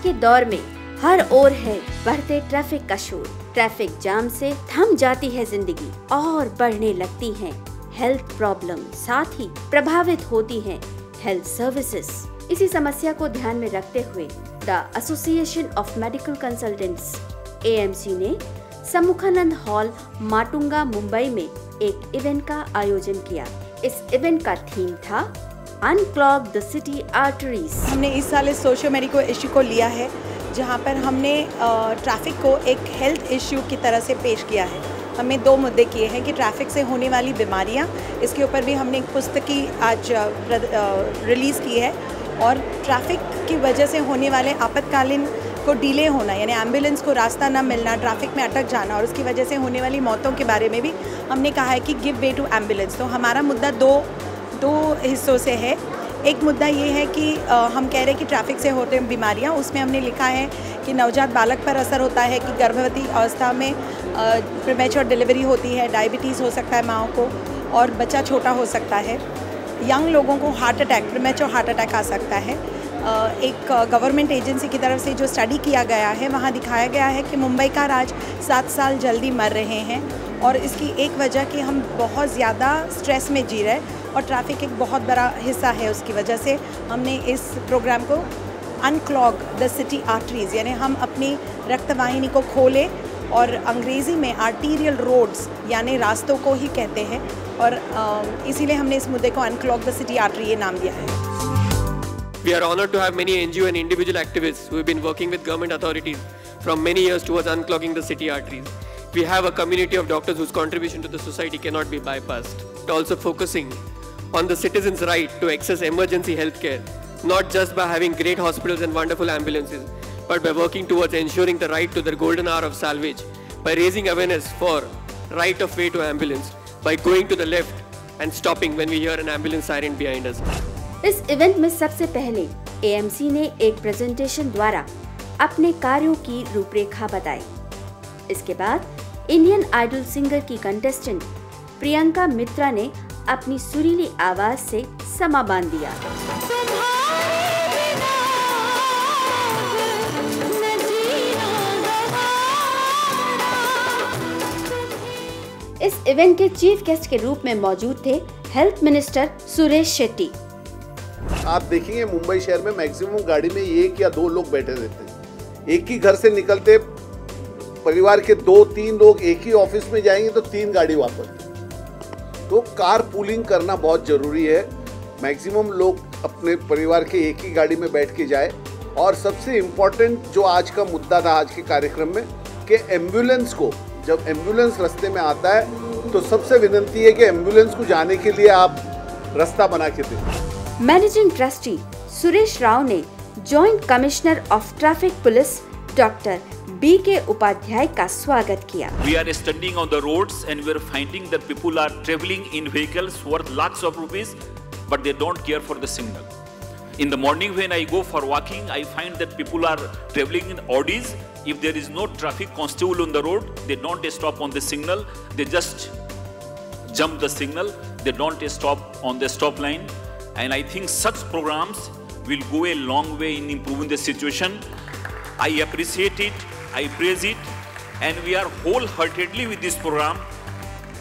के दौर में हर ओर है बढ़ते ट्रैफिक का शोर। ट्रैफिक जाम से थम जाती है जिंदगी और बढ़ने लगती हैं हेल्थ प्रॉब्लम, साथ ही प्रभावित होती हैं हेल्थ सर्विसेज। इसी समस्या को ध्यान में रखते हुए the association of medical consultants AMC ने सम्मुखानंद हॉल माटुंगा मुंबई में एक इवेंट का आयोजन किया। इस इवेंट का थीम था अनक्लॉग द सिटी आर्टरीज। हमने इस साल इस सोशियो मेडिको इश्यू को लिया है, जहां पर हमने ट्रैफिक को एक हेल्थ इश्यू की तरह से पेश किया है। हमने 2 मुद्दे किए हैं कि ट्रैफिक से होने वाली बीमारियां, इसके ऊपर भी हमने एक पुस्तकी आज रिलीज़ की है, और ट्रैफिक की वजह से होने वाले आपातकालीन को डिले होना, यानी एम्बुलेंस को रास्ता न मिलना, ट्रैफिक में अटक जाना, और उसकी वजह से होने वाली मौतों के बारे में भी हमने कहा है कि गिव वे टू एम्बुलेंस। तो हमारा मुद्दा दो हिस्सों से है। एक मुद्दा ये है कि हम कह रहे हैं कि ट्रैफिक से होते हैं बीमारियां, उसमें हमने लिखा है कि नवजात बालक पर असर होता है, कि गर्भवती अवस्था में प्रीमेच्योर डिलीवरी होती है, डायबिटीज़ हो सकता है माँओं को, और बच्चा छोटा हो सकता है। यंग लोगों को heart attack, premature heart attack आ सकता है। एक गवर्नमेंट एजेंसी की तरफ से जो स्टडी किया गया है, वहाँ दिखाया गया है कि मुंबई का राज 7 साल जल्दी मर रहे हैं, और इसकी एक वजह कि हम बहुत ज़्यादा स्ट्रेस में जी रहे हैं, और ट्रैफिक एक बहुत बड़ा हिस्सा है। उसकी वजह से हमने इस प्रोग्राम को अनक्लॉग द सिटी आर्टरीज, यानी हम अपनी रक्तवाहिनी को खोलें, और अंग्रेज़ी में आर्टीरियल रोड्स यानी रास्तों को ही कहते हैं, और इसीलिए हमने इस मुद्दे को अनक्लॉग द सिटी आर्टरी ये नाम दिया है। We are honored to have many NGO and individual activists who have been working with government authorities from many years towards unclogging the city arteries. We have a community of doctors whose contribution to the society cannot be bypassed. Also focusing on the citizens' right to access emergency healthcare, not just by having great hospitals and wonderful ambulances, but by working towards ensuring the right to their golden hour of salvage, by raising awareness for right of way to ambulance, by going to the left and stopping when we hear an ambulance siren behind us. इस event में सबसे पहले AMC ने एक presentation द्वारा अपने कार्यों की रूपरेखा बताई। इसके बाद इंडियन आइडल सिंगर की कंटेस्टेंट प्रियंका मित्रा ने अपनी सुरीली आवाज से समा बांध दिया। इस इवेंट के चीफ गेस्ट के रूप में मौजूद थे हेल्थ मिनिस्टर सुरेश शेट्टी। आप देखेंगे मुंबई शहर में मैक्सिमम गाड़ी में 1 या 2 लोग बैठे रहते हैं। एक ही घर से निकलते परिवार के 2-3 लोग एक ही ऑफिस में जाएंगे तो 3 गाड़ी वापस। तो कार पूलिंग करना बहुत जरूरी है। मैक्सिमम लोग अपने परिवार के एक ही गाड़ी में बैठ के जाए। और सबसे इम्पोर्टेंट जो आज का मुद्दा था आज के कार्यक्रम में, कि एम्बुलेंस को, जब एम्बुलेंस रास्ते में आता है तो सबसे विनती है कि एम्बुलेंस को जाने के लिए आप रास्ता बना के दें। मैनेजिंग ट्रस्टी सुरेश राव ने joint commissioner of traffic police doctor BK Upadhyay का स्वागत किया। We are standing on the roads and we are finding that people are traveling in vehicles worth lakhs of rupees, but they don't care for the signal. In the morning when I go for walking, I find that people are traveling in Audis. If there is no traffic constable on the road, they don't stop on the signal. They just jump the signal. They don't stop on the stop line. And I think such programs will go a long way in improving the situation. I appreciate it, I praise it, and we are wholeheartedly with this program.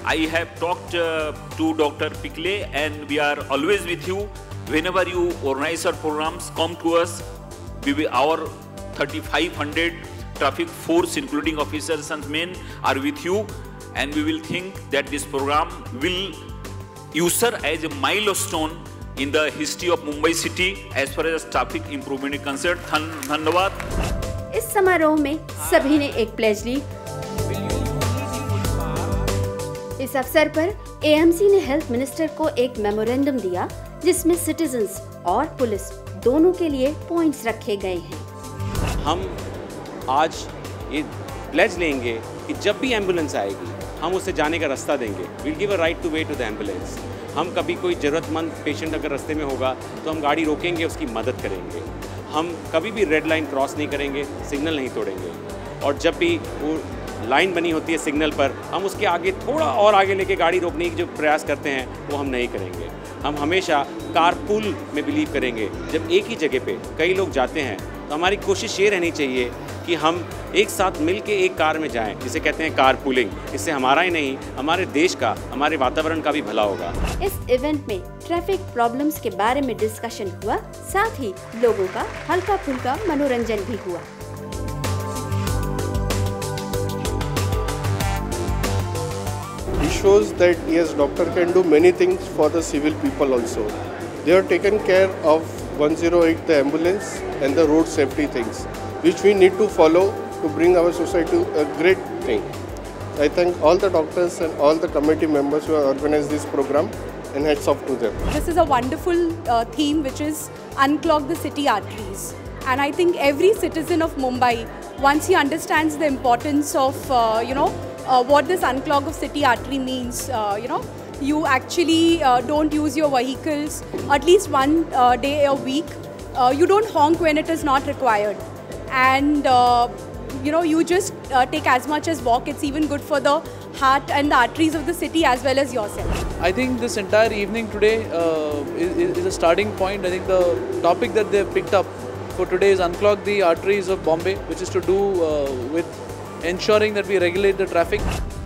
I have talked to Dr. Pikle, and we are always with you. Whenever you organize our programs, come to us. Our 3,500 traffic force, including officers and men, are with you, and we will think that this program will usher as a milestone in the history of Mumbai city as far as traffic improvement is concerned. धन्यवाद। इस समारोह में सभी ने एक pledge ली। इस अवसर पर AMC ने हेल्थ मिनिस्टर को एक मेमोरेंडम दिया, जिसमें सिटीजन्स और पुलिस दोनों के लिए पॉइंट्स रखे गए हैं। हम आज ये प्लेज लेंगे कि जब भी एम्बुलेंस आएगी हम उसे जाने का रास्ता देंगे। Will give a right to way to the ambulance. हम कभी कोई ज़रूरतमंद पेशेंट अगर रास्ते में होगा तो हम गाड़ी रोकेंगे, उसकी मदद करेंगे। हम कभी भी रेड लाइन क्रॉस नहीं करेंगे, सिग्नल नहीं तोड़ेंगे। और जब भी वो लाइन बनी होती है सिग्नल पर, हम उसके आगे थोड़ा और आगे लेके गाड़ी रोकने की जो प्रयास करते हैं वो हम नहीं करेंगे। हम हमेशा कारपूल में बिलीव करेंगे। जब एक ही जगह पे कई लोग जाते हैं तो हमारी कोशिश ये रहनी चाहिए कि हम एक साथ मिल के एक कार में जाएं, जिसे कहते हैं कार पूलिंग। इससे हमारा ही नहीं, हमारे देश का, हमारे वातावरण का भी भला होगा। इस इवेंट में ट्रैफिक प्रॉब्लम्स के बारे में डिस्कशन हुआ, साथ ही लोगों का हल्का फुल्का मनोरंजन भी हुआ। It shows that yes, doctor can do many things for the civil people also. They have taken care of 108, the ambulance and the road safety things, which we need to follow to bring our society to a great thing. I thank all the doctors and all the committee members who have organized this program, and hats off to them. This is a wonderful theme, which is unclog the city arteries. And I think every citizen of Mumbai, once he understands the importance of, what this unclog of city artery means, you actually don't use your vehicles at least one day a week. You don't honk when it is not required. And, you just take as much as walk. It's even good for the heart and the arteries of the city as well as yourself. I think this entire evening today is a starting point. I think the topic that they picked up for today is unclog the arteries of Bombay, which is to do with ensuring that we regulate the traffic.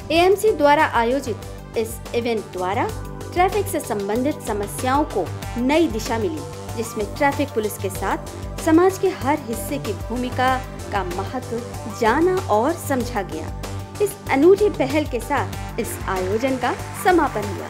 AMC द्वारा आयोजित इस event द्वारा traffic से संबंधित समस्याओं को नई दिशा मिली, जिसमें ट्रैफिक पुलिस के साथ समाज के हर हिस्से की भूमिका का महत्व जाना और समझा गया। इस अनूठी पहल के साथ इस आयोजन का समापन हुआ।